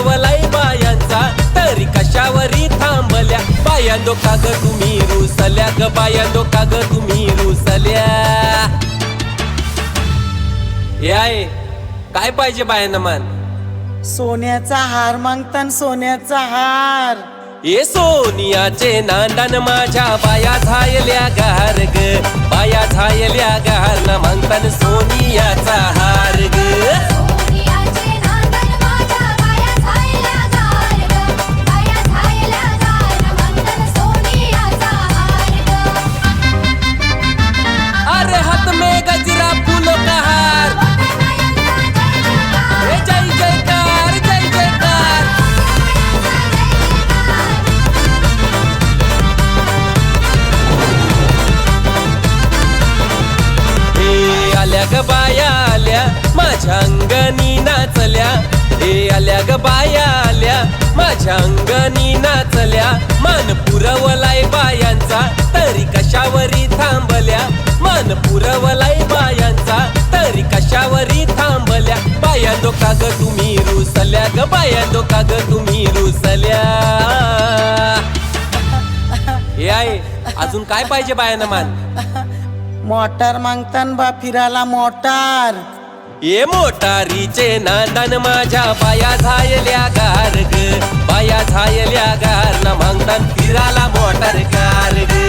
पुरवलाय बायांचा, तरी कशावरी थांबल्या. बायांदो का ग तुम्ही रुसल्या ग, बायांदो का ग तुम्ही रुसल्या. याय काय पाहिजे बायांना मान? सोन्याचा हार मागतान सोन्याचा हार. ए सोनियाचे नांदन माझ्या बाया झायल्या गार ग, बाया झायल्या गार ना मागतान सोनियाचा हार ग. अरे हाथ में गजरा फूलों का हार, जय जयकार जय जयकार. हे आल्या ग बाया आल्या माझ्या अंगणी नाचल्या, हे आल्या ग बाया आल्या माझ्या अंगणी नाचल्या. मान पुरवलाय बायांचा, तरी कशावरी थांबल्या. मान पुरवलाय बायांचा, तरी कशावरी थांबल्या. बायांदो का ग तुम्ही रुसल्या ग, बायांदो का ग तुम्ही रुसल्या. हे आहे अजून काय पाहिजे बायांना मान? मोटार मागतान बा फिराला मोटार. ये मोटारीचे नांदन माझ्या बाया झायल्या गार ग, बाया झायल्या गार ना मागतान फिराला मोटार कार ग.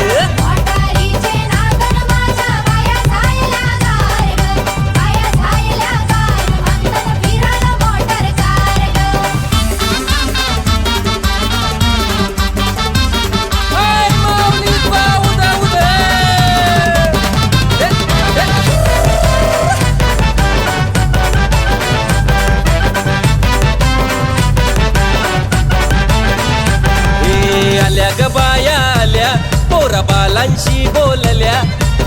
बाया आल्या पोरा बालांशी बोलल्या,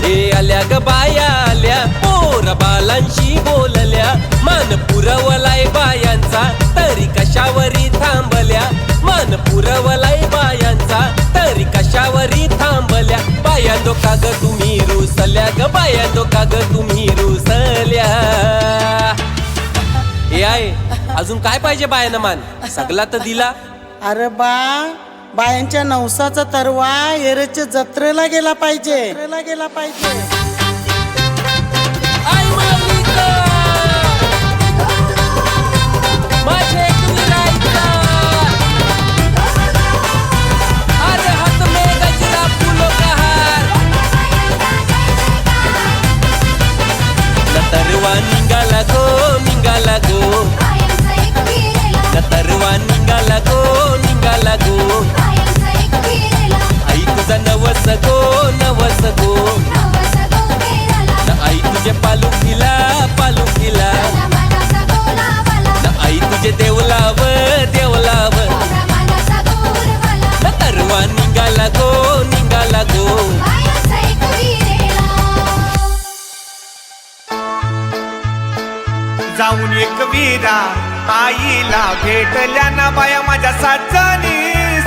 हे आल्या ग बाया आल्या पोरा बालांशी बोलल्या. मान पुरवलाय बायांचा, तरी कशावरी थांबल्या. मान पुरवलाय बायांचा, तरी कशावरी थांबल्या. बायांदो का ग तुम्ही रुसल्या ग, बायांदो का ग तुम्ही रुसल्या. हे आहे अजून काय पाहिजे बायांना मान? सगळा तर दिला. अरे बा बायांच्या नवसाचा तरवा एरेच्या जत्रेला गेला पाहिजे, गेला पाहिजे. अरे हाथ में गजरा फूलों का हार, नतरवा निघाला गो निघाला गो, नतरवा निघाला गो निघाला गो. आई तुझा नवस गो नवस गो, आई तुझे पालुखीला पालुखीला, आई तुझे देवलाव देवलाव. नतरवा निघाला गो निघाला गो. जाऊन एक वीरा आईला भेटल्या ना बाया माझ्या साजनी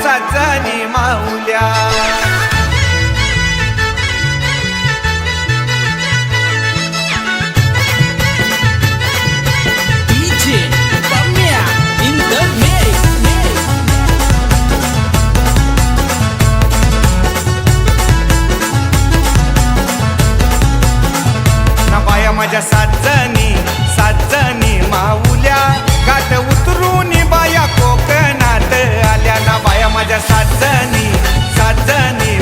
साजनी माऊल्या. ना बाया माझ्या साजनी साजनी माऊल्या, गाठ उतरून बाया कोकणात आल्या ना. बाया माझ्या साजनी साजनी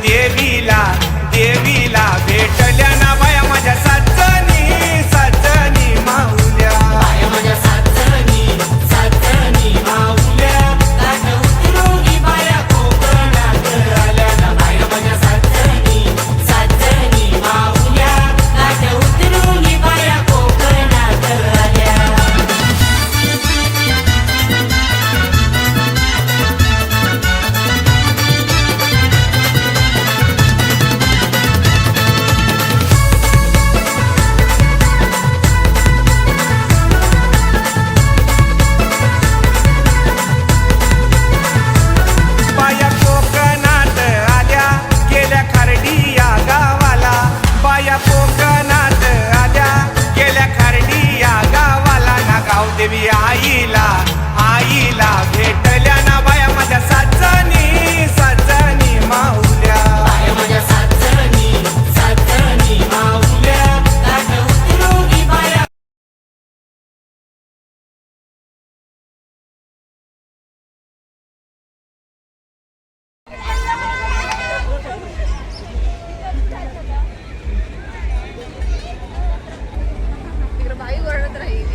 देवीला देवीला भेटल्या ना बाया माझ्या साजनी साजनी माऊल्या बाया माझ्या साजनी साजनी माऊल्या गाठ उतरुनी बाया कोकणात आल्या ना बाया माझ्या साजनी साजनी माऊल्या गाठ उतरुनी बाया कोकणात आल्या बाया कोकणात आल्या गेल्या खारडी या गावाला बाया कोकणात आल्या गेल्या खारडी या गावाला ना गावदेवी आईला आईला भेटल्या ना बाया माझ्या साजनी साजनी माऊल्या बाया माझ्या साजनी साजनी माऊल्या गाठ उतरुनी बाया तिकडे बाई ओरडत राहील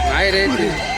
नाही रे